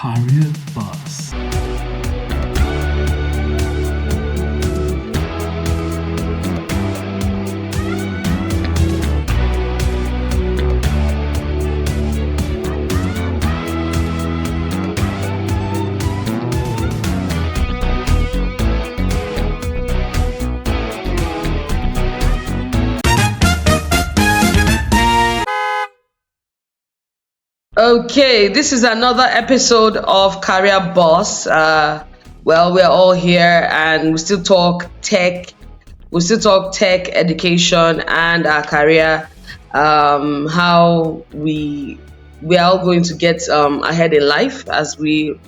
Career Bus. Okay, this is another episode of Career Boss. Well, we're all here and we still talk tech. We still talk tech, education, and our career. How we are all going to get ahead in life as we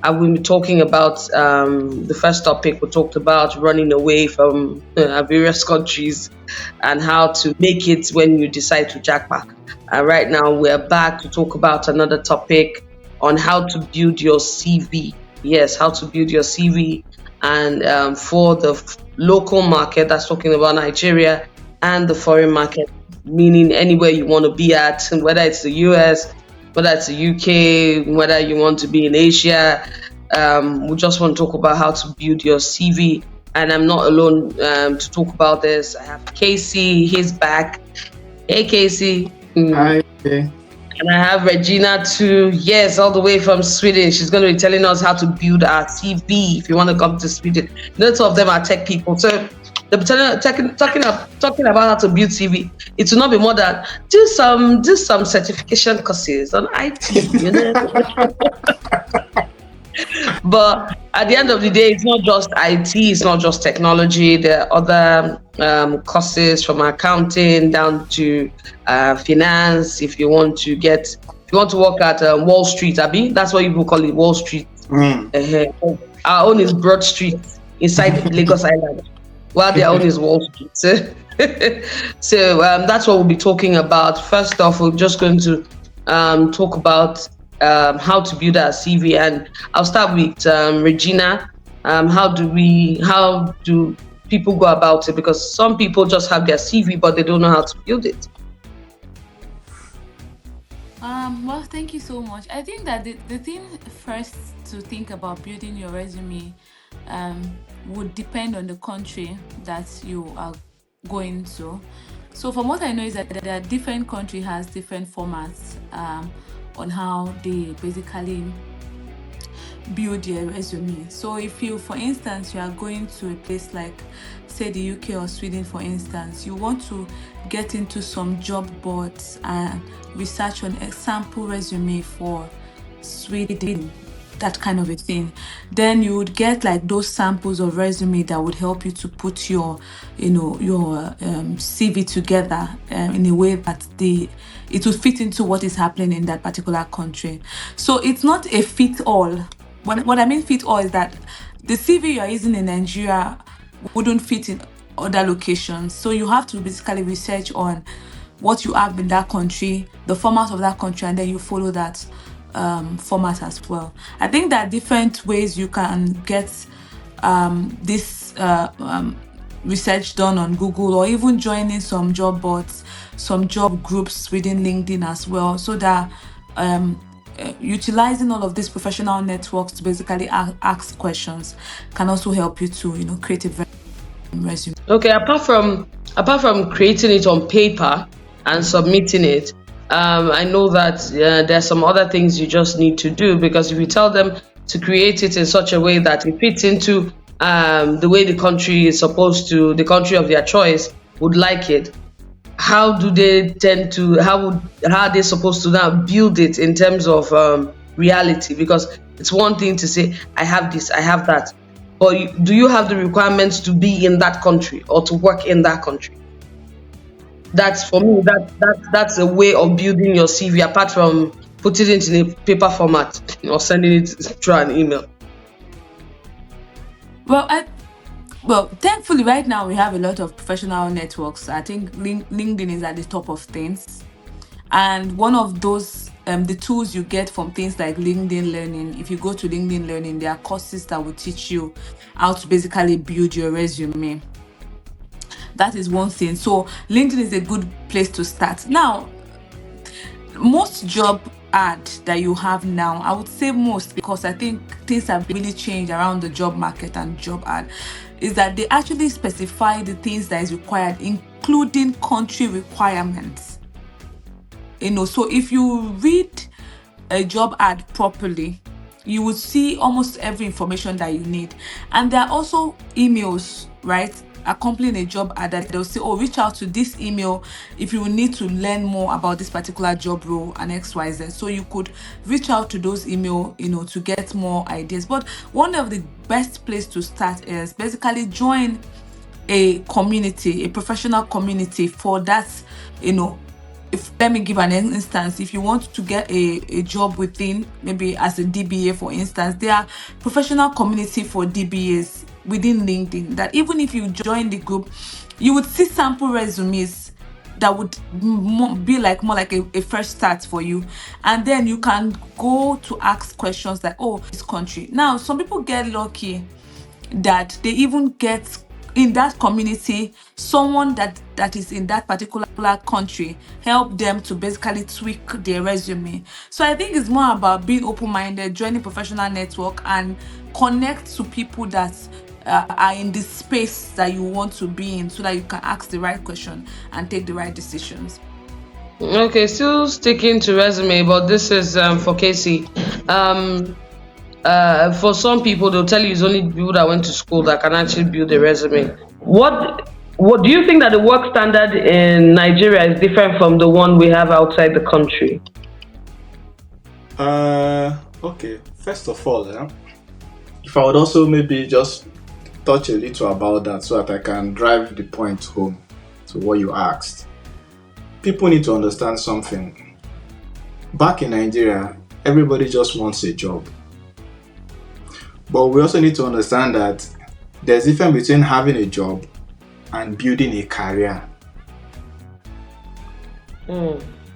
have been talking about the first topic. We talked about running away from various countries and how to make it when you decide to jackpot. Right now, we're back to talk about another topic on how to build your CV. Yes, how to build your CV, and for the local market, that's talking about Nigeria, and the foreign market, meaning anywhere you want to be at, whether it's the US, whether it's the UK, whether you want to be in Asia. We just want to talk about how to build your CV. And I'm not alone to talk about this. I have Casey, he's back. Hey, Casey. Hi. And I have Regina too. Yes, all the way from Sweden. She's going to be telling us how to build our CV if you want to come to Sweden. Lots of them are tech people. So they'll be talking about how to build CV. It will not be more than do some certification courses on IT. But at the end of the day, it's not just IT, it's not just technology. There are other courses from accounting down to finance. If you want to work at Wall Street, Abby, that's what people call it, Wall Street. Our own is Broad Street inside Lagos Island, while their own is Wall Street. So that's what we'll be talking about. First off, we're just going to talk about how to build our CV, and I'll start with Regina. How do people go about it? Because some people just have their CV, but they don't know how to build it. Well, thank you so much. I think that the thing first to think about building your resume would depend on the country that you are going to. So from what I know is that there are different country has different formats on how they basically build your resume. So if you, for instance, you are going to a place like, say, the UK or Sweden, for instance, you want to get into some job boards and research on a sample resume for Sweden, that kind of a thing, then you would get like those samples of resume that would help you to put your CV together in a way that it will fit into what is happening in that particular country. So it's not a fit all. What I mean fit all is that the CV you are using in Nigeria wouldn't fit in other locations. So you have to basically research on what you have in that country, the format of that country, and then you follow that format as well. I think there are different ways you can get this research done on Google, or even joining some job boards, some job groups within LinkedIn as well, so that utilizing all of these professional networks to basically ask questions can also help you to create a resume. Okay, apart from creating it on paper and submitting it, I know that there's some other things you just need to do, because if you tell them to create it in such a way that it fits into the way the country is supposed to, the country of their choice would like it, how are they supposed to now build it in terms of reality? Because it's one thing to say, I have this, I have that, but do you have the requirements to be in that country or to work in that country? That's, for me, that's a way of building your CV, apart from putting it in a paper format or sending it through an email. Well, thankfully, right now we have a lot of professional networks. I think LinkedIn is at the top of things, and one of those the tools you get from things like LinkedIn Learning. If you go to LinkedIn Learning, there are courses that will teach you how to basically build your resume. That is one thing. So LinkedIn is a good place to start. Now, most job ad that you have now, I would say most, because I think things have really changed around the job market and job ad, is that they actually specify the things that is required, including country requirements. So if you read a job ad properly, you would see almost every information that you need. And there are also emails, right, accompanying a job ad that they'll say, oh, reach out to this email if you need to learn more about this particular job role and XYZ. So you could reach out to those email, to get more ideas. But one of the best place to start is basically join a community, a professional community for that, if let me give an instance. If you want to get a job within, maybe as a DBA, for instance, there are professional community for DBAs within LinkedIn that even if you join the group, you would see sample resumes that would be like more like a fresh start for you. And then you can go to ask questions like, oh, this country. Now, some people get lucky that they even get in that community someone that is in that particular country help them to basically tweak their resume. So I think it's more about being open-minded, joining professional network, and connect to people that are in the space that you want to be in, so that you can ask the right question and take the right decisions. Okay, still sticking to resume, but this is for Casey. Um, for some people, they'll tell you it's only people that went to school that can actually build a resume. What do you think that the work standard in Nigeria is different from the one we have outside the country? Okay. First of all, if I would also maybe just touch a little about that so that I can drive the point home to what you asked. People need to understand something. Back in Nigeria, everybody just wants a job. But we also need to understand that there's a difference between having a job and building a career.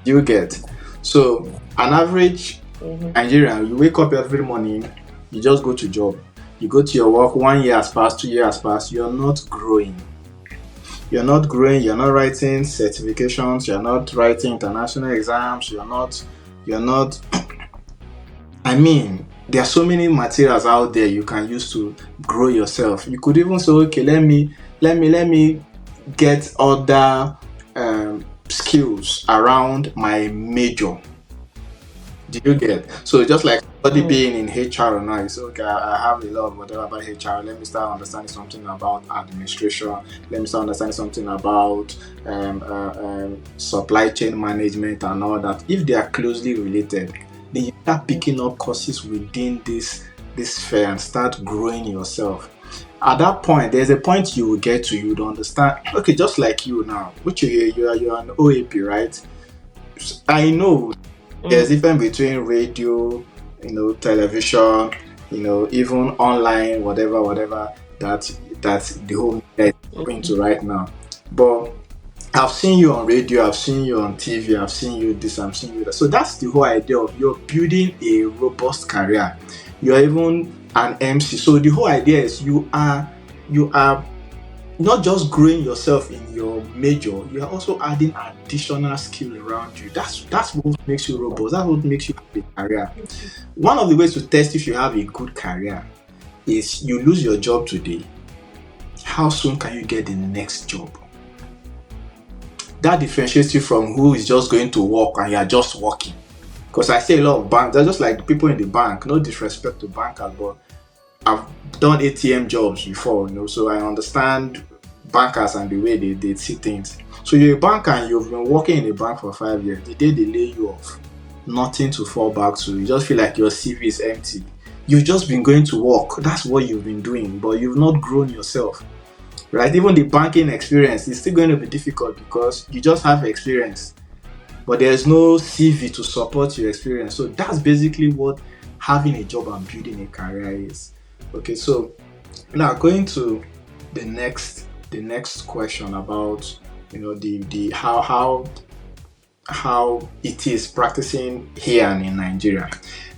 You get? So, an average Nigerian, you wake up every morning, you just go to job. You go to your work, 1 year has passed, 2 years has passed, you're not growing. You're not writing certifications, you're not writing international exams, you're not, there are so many materials out there you can use to grow yourself. You could even say, okay, let me get other skills around my major. Do you get? So just like somebody being in HR now, you say, okay, I have a lot of whatever about HR. Let me start understanding something about administration. Let me start understanding something about supply chain management and all that. If they are closely related, then you start picking up courses within this sphere and start growing yourself. At that point, there's a point you will get to, you would understand. Okay, just like you now, which you're an OAP, right? I know there's a difference between radio, television, even online, whatever that the whole net is going to right now. But I've seen you on radio, I've seen you on TV, I've seen you this, I've seen you that. So that's the whole idea of you're building a robust career. You're even an MC. So the whole idea is you are not just growing yourself in your major, you are also adding additional skill around you. That's what makes you robust. That's what makes you have a career. One of the ways to test if you have a good career is you lose your job today. How soon can you get the next job? That differentiates you from who is just going to work and you are just working. Because I see a lot of banks, they're just like the people in the bank. No disrespect to bankers, but I've done ATM jobs before, so I understand bankers and the way they see things. So you're a banker and you've been working in a bank for 5 years. The day they lay you off, nothing to fall back to. You just feel like your CV is empty. You've just been going to work. That's what you've been doing, but you've not grown yourself, right? Even the banking experience is still going to be difficult because you just have experience, but there's no CV to support your experience. So that's basically what having a job and building a career is. Okay, so now going to the next question about the how it is practicing here and in Nigeria.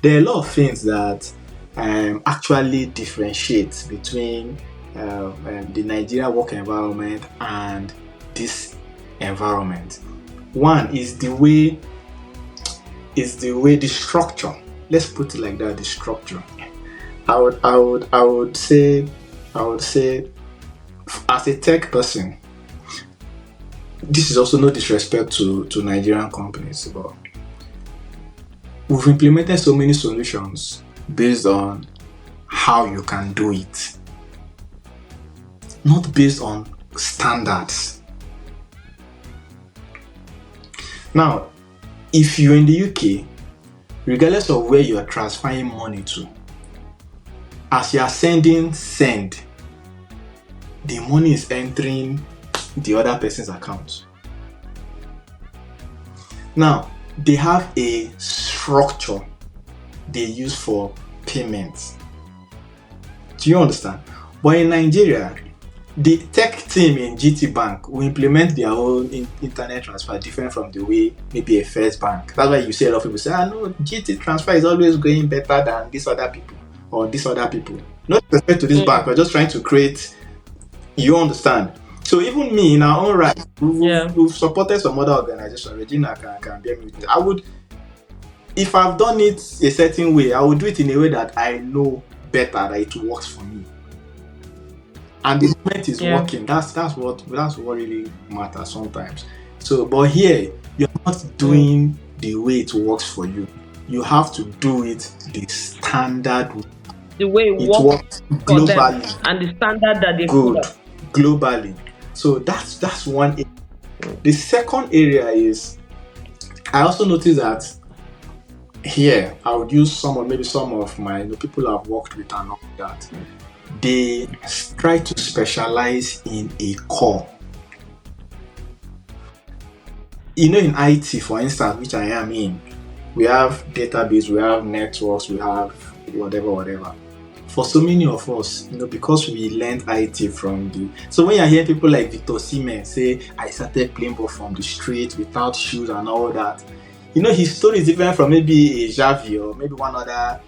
There are a lot of things that actually differentiate between the Nigeria work environment and this environment. One is the way is the way the structure. Let's put it like that. The structure. I would say, as a tech person, this is also no disrespect to Nigerian companies, but we've implemented so many solutions based on how you can do it, not based on standards. Now, if you're in the UK, regardless of where you are transferring money to, as you are send, the money is entering the other person's account. Now, they have a structure they use for payments. Do you understand? But in Nigeria, the tech team in GT Bank will implement their own internet transfer different from the way maybe a first bank. That's why you see a lot of people say, no, GT transfer is always going better than this other people or this other people. Not respect to this bank, we're just trying to create, you understand? So even me, in our own right, we've supported some other organizations. Regina can bear me with it. I would, if I've done it a certain way, I would do it in a way that I know better that it works for me. And the moment is working. That's what really matters sometimes. So, but here you're not doing the way it works for you. You have to do it the standard way. The way it works for them and the standard that they good globally. So that's one area. The second area is, I also noticed that here I would use some of my people I've worked with and all that. They try to specialize in a core. In IT, for instance, which I am in, we have database, we have networks, we have whatever. For so many of us, because we learned IT from so when you hear people like Victor Siemens say, I started playing ball from the street without shoes and all that, his story is different from maybe a Javi or maybe one other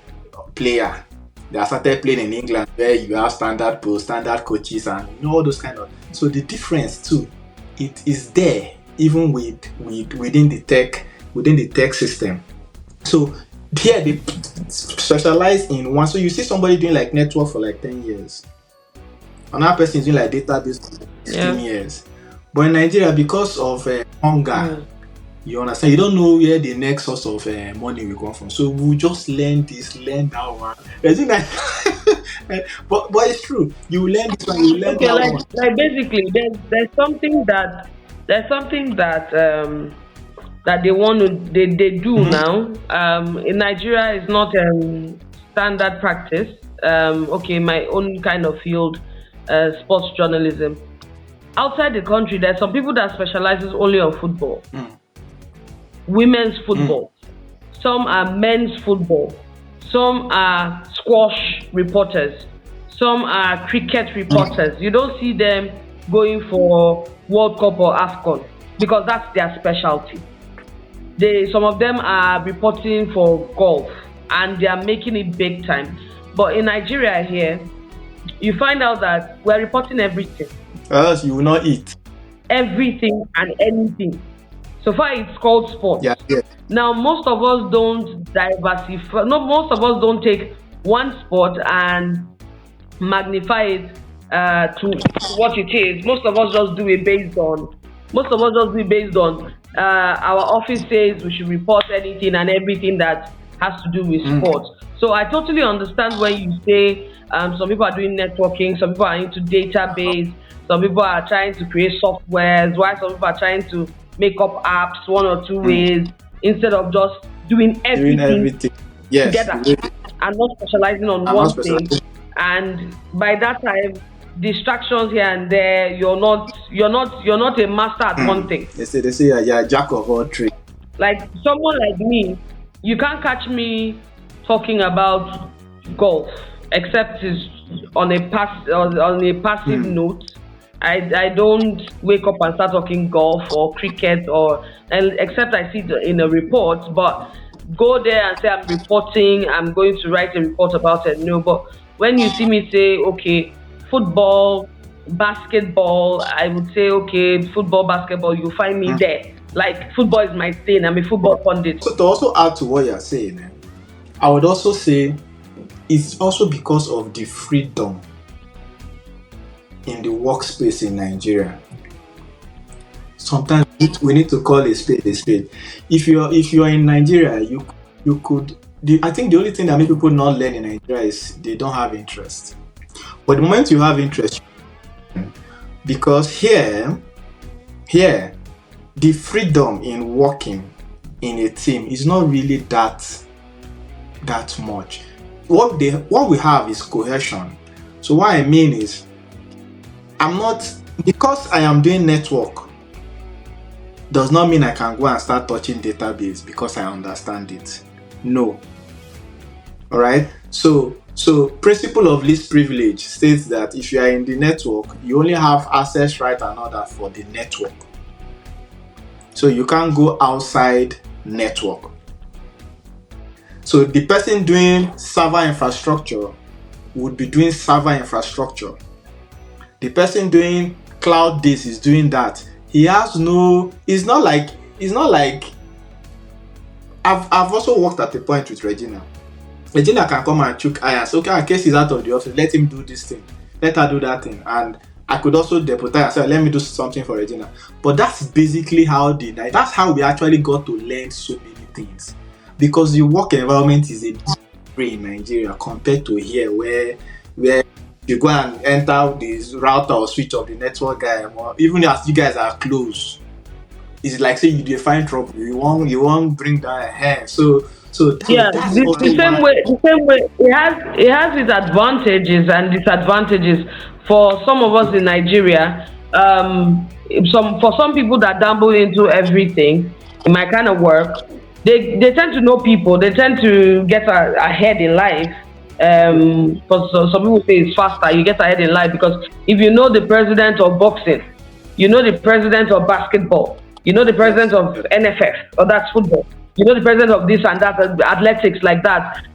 player that started playing in England, where you have standard posts, standard coaches, and all those kind of. So the difference too, it is there even within the tech system. So here they specialize in one. So you see somebody doing like network for like 10 years, another person is doing like database for 15 years. But in Nigeria, because of hunger. You understand? You don't know where the next source of money will come from. So we'll just learn this, learn that one. But it's true. You learn this one, you learn that one. Like basically, there's something that that they want to they do now. In Nigeria, it's not standard practice. My own kind of field, sports journalism. Outside the country, there's some people that specializes only on football. Women's football, some are men's football, some are squash reporters, some are cricket reporters. You don't see them going for World Cup or AFCON because that's their specialty. Some of them are reporting for golf and they are making it big time. But in Nigeria here, you find out that we're reporting everything. Else you will not eat. Everything and anything. So far, it's called sport. Yeah. Now, most of us don't diversify. No, most of us don't take one sport and magnify it to what it is. Most of us just do it based on. Our office says we should report anything and everything that has to do with sports. So I totally understand when you say some people are doing networking, some people are into database, some people are trying to create softwares, while some people are trying to make up apps one or two ways instead of just doing everything together and not specializing on one thing. And by that time, distractions here and there, you're not a master at one thing. They say you're a jack of all trades. Like someone like me, you can't catch me talking about golf except it's on a passive note. I don't wake up and start talking golf or cricket except I see it in a report, but go there and say I'm reporting, I'm going to write a report about it. No, but when you see me say, okay, football, basketball, I would say, okay, football, basketball, you'll find me there. Like football is my thing. I'm a football pundit. So to also add to what you're saying, I would also say it's also because of the freedom in the workspace in Nigeria. Sometimes we need to call a spade a spade. If you're in Nigeria, you could. I think the only thing that make people not learn in Nigeria is they don't have interest. But the moment you have interest, because here, the freedom in working in a team is not really that much. What we have is cohesion. So what I mean is, I'm not because I am doing network does not mean I can go and start touching database because I understand it. No. All right. So principle of least privilege states that if you are in the network, you only have access right and order for the network. So you can't go outside network. So the person doing server infrastructure would be doing server infrastructure. The person doing cloud this is doing that. He has no. It's not like. I've also worked at a point with Regina. Regina can come and choke irons. Okay, in case he's out of the office, let him do this thing. Let her do that thing. And I could also deputize and say, let me do something for Regina. But that's basically that's how we actually got to learn so many things. Because the work environment is a different in Nigeria compared to here where you go and enter this router or switch of the network guy, or even as you guys are close, it's like say you define trouble. You won't bring down a hair. So Yeah, that's the also same why. way, it has its advantages and disadvantages. For some of us in Nigeria, for some people that dabble into everything, in my kind of work, they tend to know people. They tend to get ahead in life. For some people say it's faster. You get ahead in life because if you know the president of boxing, you know the president of basketball, you know the president Yes, of NFF, or that's football, you know the president of this and that, athletics like that.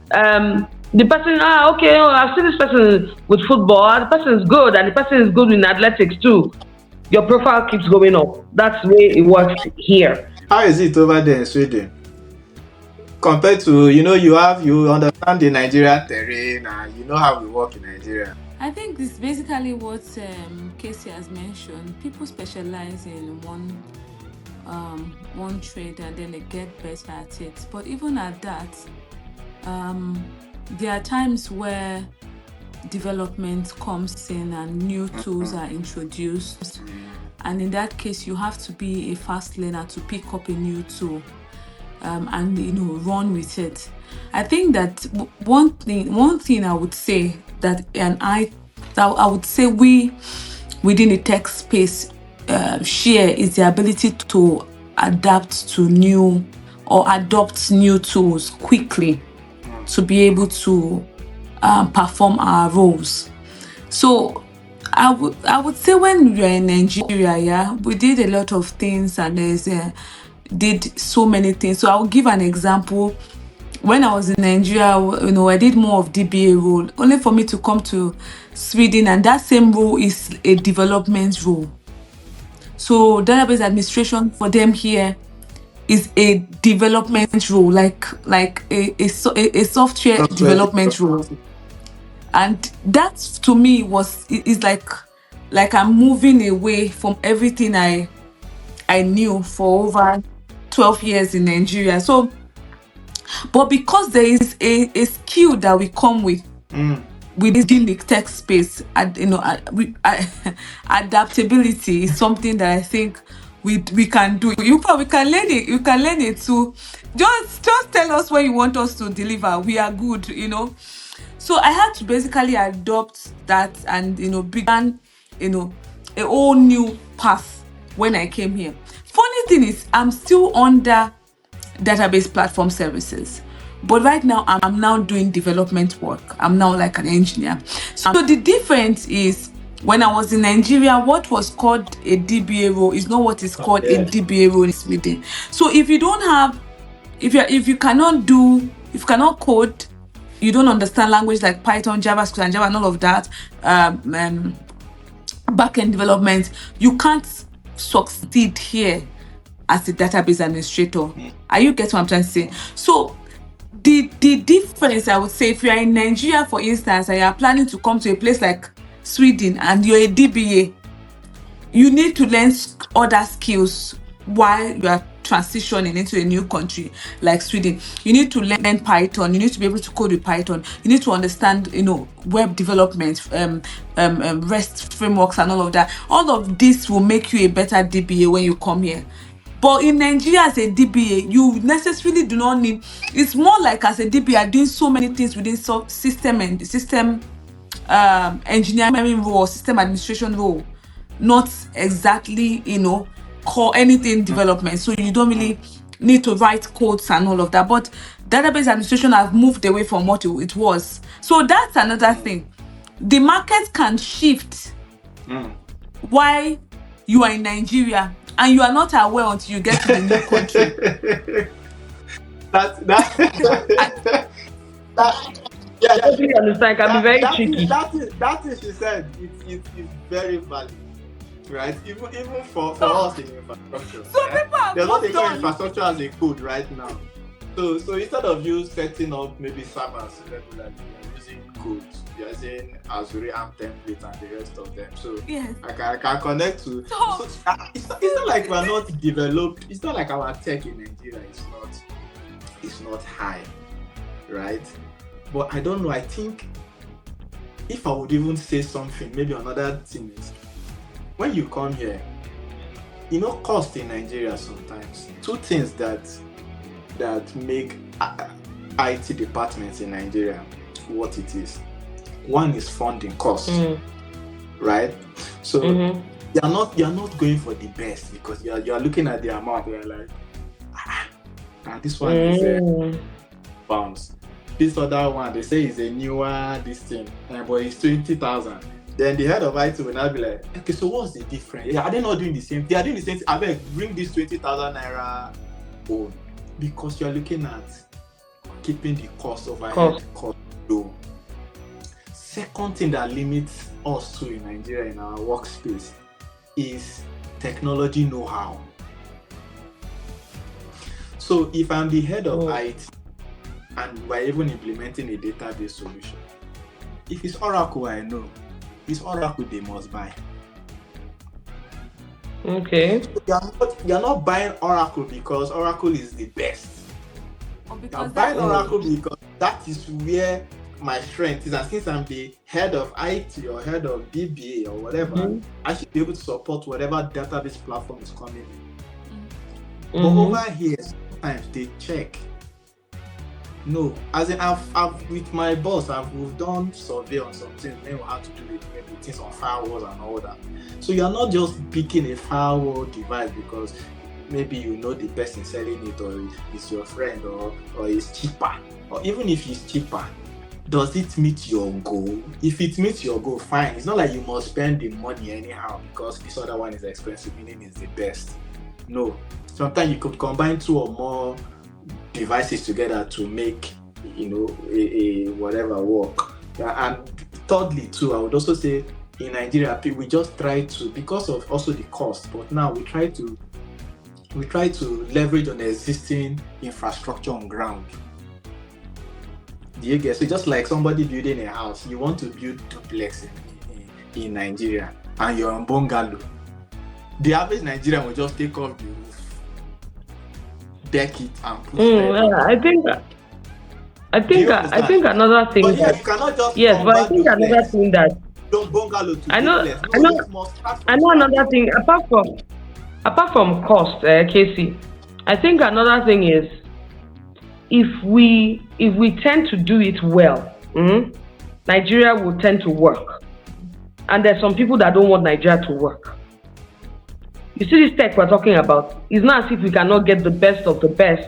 The person, okay, oh, I've seen this person with football, the person is good, and the person is good in athletics too. Your profile keeps going up. That's the way it works here. how is it over there in Sweden compared to you understand the Nigeria terrain and you know how we work in Nigeria. I think this is basically what Casey has mentioned. People specialize in one trade and then they get better at it. But even at that, there are times where development comes in and new tools are introduced. And in that case, you have to be a fast learner to pick up a new tool and run with it. I think that one thing I would say that I would say we within the tech space share is the ability to adapt to new or adopt new tools quickly to be able to perform our roles. So I would say when we are in Nigeria, yeah, we did a lot of things and did so many things. So I'll give an example. When I was in Nigeria, I did more of DBA role, only for me to come to Sweden, and that same role is a development role. So database administration for them here is a development role, like a software Software development role. And that to me is like I'm moving away from everything I knew for over 12 years in Nigeria. So, but because there is a skill that we come with within the tech space, and adaptability is something that I think we can do. You probably can learn it. You can learn it too. Just tell us what you want us to deliver. We are good. So I had to basically adopt that and began a whole new path when I came here. Funny thing is, I'm still under database platform services, but right now I'm now doing development work. I'm now like an engineer. So the difference is, when I was in Nigeria, what was called a DBA role is not what is called a Yes. DBA role in Sweden. So if you don't have, if you cannot code, you don't understand language like Python, JavaScript, and Java, and all of that, backend development, you can't succeed here as a database administrator. Are you get what I'm trying to say? So the difference, I would say, if you are in Nigeria, for instance, and you are planning to come to a place like Sweden and you're a DBA, you need to learn other skills while you are transitioning into a new country like Sweden. You need to learn Python. You need to be able to code with Python. You need to understand, web development, REST frameworks, and all of that. All of this will make you a better DBA when you come here. But in Nigeria, as a DBA, you necessarily do not need. It's more like, as a DBA, doing so many things within system and system engineering role, system administration role, not exactly, core anything development. So you don't really need to write codes and all of that. But database administration has moved away from what it was. So that's another thing. The market can shift while you are in Nigeria, and you are not aware until you get to the new country. that yeah, Totally understand. Can be very tricky. that is she said. It's very valid, right? Even for us in infrastructure, So right? people have There's what they moved call on. infrastructure as a code right now. So instead of you setting up maybe servers regularly, you're using codes. You're using Azure AMP templates and the rest of them. So Yes. I can connect to. So- It's not like we're not developed. It's not like our tech in Nigeria is not high, right? But I don't know. I think if I would even say something, maybe another thing is when you come here, cost in Nigeria sometimes. Two things that make IT departments in Nigeria what it is. One is funding cost, right? So you're not going for the best because you're looking at the amount. You're like, this one is pounds. This other one, they say is a newer this thing, but it's 20,000. Then the head of IT will now be like, okay, so what's the difference? Are they not doing the same? They are doing the same. I beg, bring this 20,000 naira home because you're looking at keeping the cost low. Second thing that limits us to in Nigeria in our workspace is technology know-how. So if I'm the head of IT, and we're even implementing a database solution. If it's Oracle, I know. It's Oracle they must buy. Okay. So you're not buying Oracle because Oracle is the best. You're buying Oracle because that is where my strength is. And since I'm the head of IT or head of DBA or whatever, I should be able to support whatever database platform is coming in. But over here, sometimes they check. No, as in I've with my boss, we've done survey on something, then we have to do it, maybe things on firewalls and all that. So you're not just picking a firewall device because maybe the person selling it or it's your friend or it's cheaper. Or even if it's cheaper, does it meet your goal? If it meets your goal, fine. It's not like you must spend the money anyhow because this other one is expensive, meaning it's the best. No. Sometimes you could combine two or more devices together to make a whatever work. And thirdly too, I would also say in Nigeria we just try to, because of also the cost, but now we try to leverage on the existing infrastructure on ground. Do you get? So just like somebody building a house, you want to build duplex in Nigeria and you're on bungalow, the average Nigerian will just take off the roof, deck it and put I think another thing. But you cannot just but I think another thing that bungalow to I know duplex. another thing apart from cost, Casey. I think another thing is if we tend to do it well, Nigeria will tend to work, and there's some people that don't want Nigeria to work. You see this tech we're talking about, it's not as if we cannot get the best of the best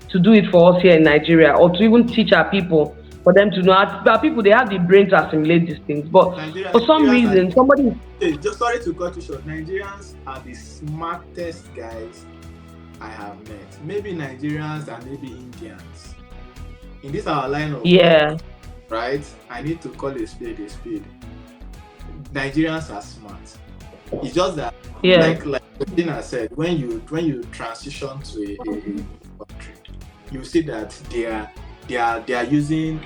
to do it for us here in Nigeria, or to even teach our people, for them to know. Our people, they have the brain to assimilate these things. But for some reason, somebody... Just sorry to cut you short. Nigerians are the smartest guys I have met. Maybe Nigerians and maybe Indians. In this our line of work, right? I need to call a spade a spade. Nigerians are smart. It's just that Yeah. like Christina said, when you transition to a new country, you see that they are using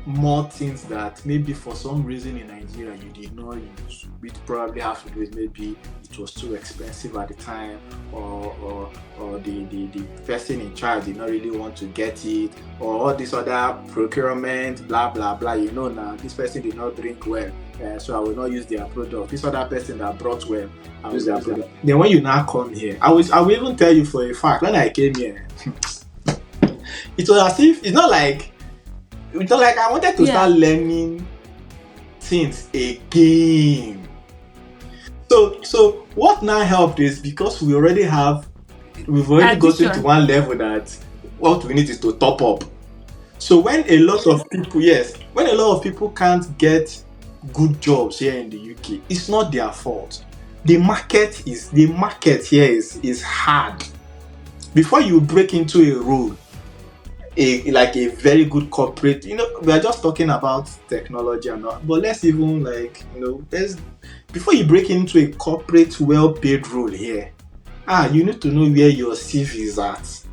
more things that maybe for some reason in Nigeria you did not use. Which probably have to do with maybe it was too expensive at the time, or the person in charge did not really want to get it, or all this other procurement, blah blah blah. Now this person did not drink well, so I will not use their product. This other person that brought well, I will use their product. Then when you now come here, I will even tell you for a fact, when I came here, it was as if it's not like I wanted to start Yeah, learning things again. So what now helped is because we've already gotten to addition. one level that what we need is to top up. So when a lot of people can't get good jobs here in the UK, it's not their fault. The market here is hard. Before you break into a role, a very good corporate, we are just talking about technology and all, but let's even there's before you break into a corporate well-paid role here, you need to know where your CV is at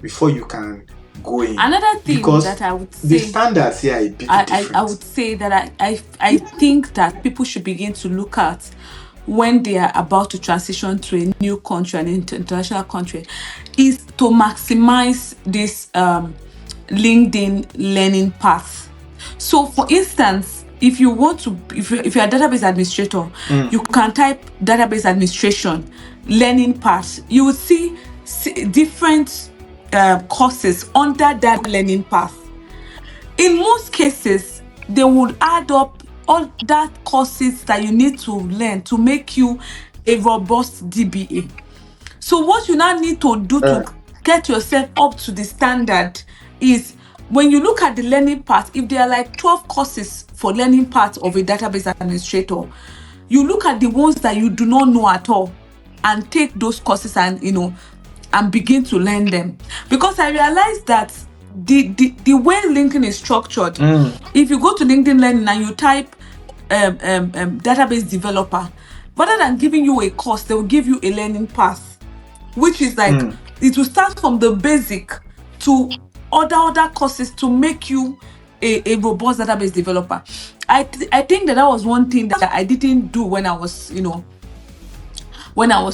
before you can go in, Another thing because that I would the say, standards here are a bit I different. would say that I think that people should begin to look at when they are about to transition to a new country, an international country, is to maximize this LinkedIn learning path. So, for instance, if you're a database administrator, you can type database administration learning path. You will see different courses under that learning path. In most cases, they would add up all that courses that you need to learn to make you a robust DBA. So what you now need to do to get yourself up to the standard is, when you look at the learning part, if there are like 12 courses for learning part of a database administrator, you look at the ones that you do not know at all and take those courses and begin to learn them. Because I realized that the way LinkedIn is structured, if you go to LinkedIn Learning and you type database developer, rather than giving you a course, they will give you a learning path, which is like, it will start from the basic to other courses to make you a robust database developer. I think that was one thing that I didn't do when I was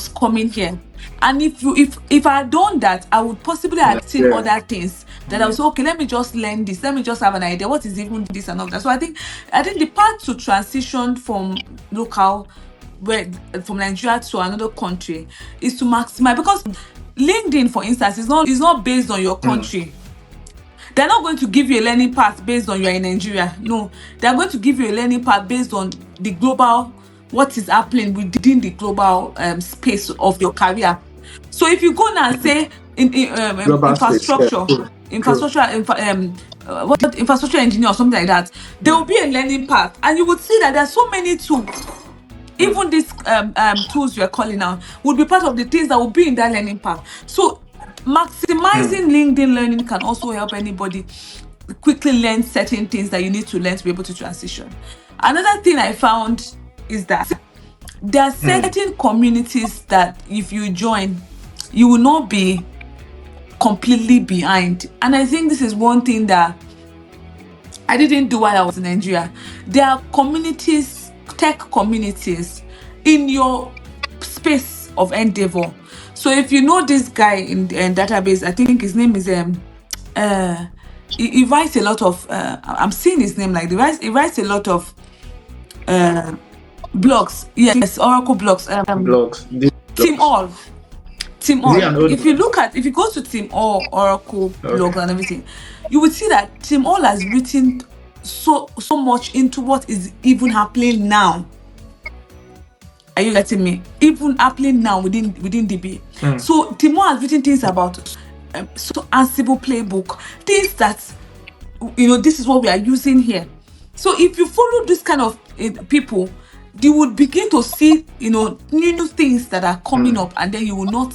coming here. And if I had done that, I would possibly have seen Yeah. other things that I was okay, let me just learn this, let me just have an idea what is even this and all that. So I think the part to transition from local, where from Nigeria to another country, is to maximize, because LinkedIn, for instance, is not based on your country. They're not going to give you a learning path based on you're in Nigeria. No, they're going to give you a learning path based on the global, what is happening within the global space of your career. So if you go now and say Global space. Yeah. infrastructure, True. True. what infrastructure engineer or something like that, there will be a learning path, and you would see that there are so many tools. Even these tools you're calling now would be part of the things that will be in that learning path. So maximizing LinkedIn learning can also help anybody quickly learn certain things that you need to learn to be able to transition. Another thing I found is that there are certain communities that if you join, you will not be completely behind. And I think this is one thing that I didn't do while I was in Nigeria. There are communities, tech communities, in your space of endeavor. So if you know this guy in database, I think his name is he writes a lot of I'm seeing his name, like he writes a lot of blogs. Yes, Oracle blogs. Blogs. These Team blogs. All. Team Is he All. an old man? If you go to Team All Oracle blogs Okay. and everything, you would see that Team All has written so much into what is even happening now. Are you getting me? Even happening now within DB. So Team All has written things about Ansible playbook, things that this is what we are using here. So if you follow this kind of people, you would begin to see new things that are coming up, and then you will not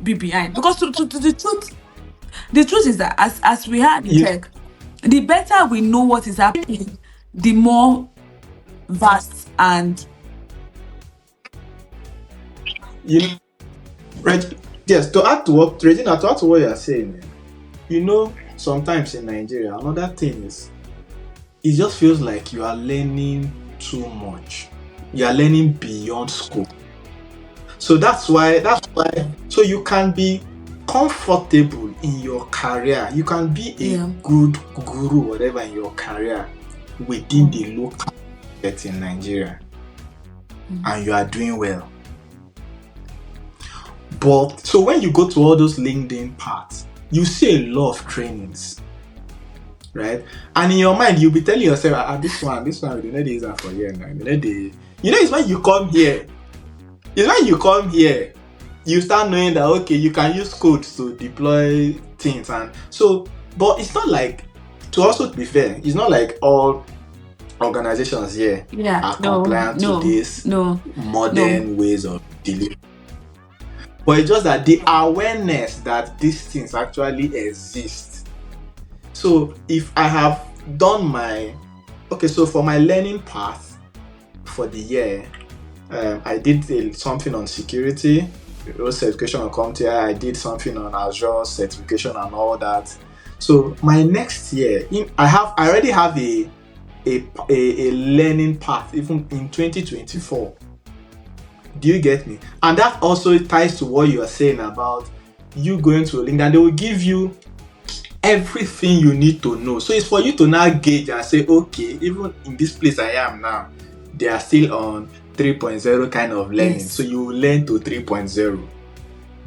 be behind. Because the truth is that as we are in You, tech, the better we know what is happening, the more vast and You know, yes, to add to what Regina, to add to what you're saying, sometimes in Nigeria, another thing is it just feels like you are learning too much. You are learning beyond scope. So that's why so you can be comfortable in your career. You can be a Yeah. good guru, whatever, in your career within the local market in Nigeria. And you are doing well. But so when you go to all those LinkedIn parts, you see a lot of trainings, right? And in your mind, you'll be telling yourself, this one, we don't use that for here now. It's when you come here. You start knowing that okay, you can use code to deploy things, and so. But it's not like, to also be fair, it's not like all organizations here are compliant to this modern ways of delivery. But it's just that the awareness that these things actually exist. So if I have done so for my learning path for the year, I did something on security, certification on CompTIA. I did something on Azure certification and all that. So my next year, I already have a learning path even in 2024. Do you get me? And that also ties to what you are saying about you going to a link, and they will give you everything you need to know. So it's for you to now gauge and say, okay, even in this place I am now, they are still on 3.0 kind of learning. Yes. So you will learn to 3.0.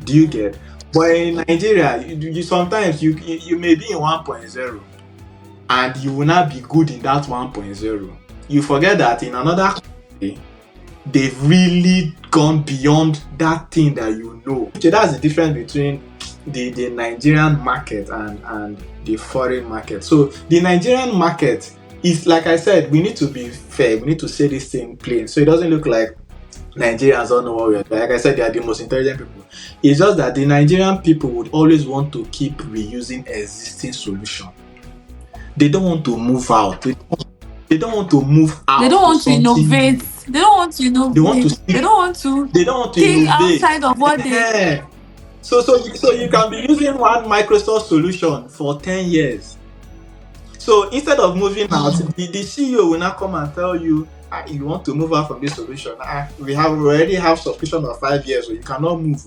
Do you get? But in Nigeria, you sometimes you may be in 1.0 and you will not be good in that 1.0. You forget that in another country, they've really gone beyond that thing that you know. So that's the difference between the Nigerian market and the foreign market. So the Nigerian market is, like I said, we need to be fair. We need to say this thing plain, so it doesn't look like Nigerians don't know what we are doing. Like I said, they are the most intelligent people. It's just that the Nigerian people would always want to keep reusing existing solution. They don't want to move out. They don't want to move out. They don't want to innovate. New. They don't want to innovate. They don't want to think innovate outside of what they. So you can be using one Microsoft solution for 10 years. So instead of moving out, the CEO will not come and tell you, you want to move out from this solution. We already have subscription of 5 years, so you cannot move.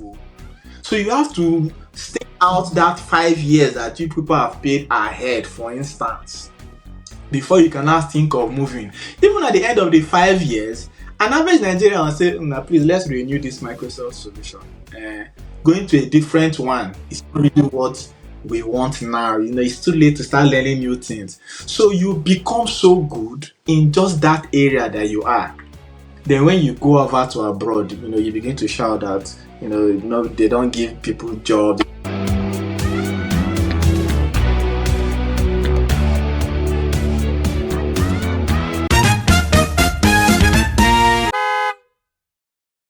So you have to stay out that 5 years that you people have paid ahead, for instance, before you can now think of moving. Even at the end of the 5 years, an average Nigerian will say, please, let's renew this Microsoft solution. Going to a different one is not really what we want now. It's too late to start learning new things. So you become so good in just that area that you are. Then when you go over to abroad, you begin to shout that, they don't give people jobs.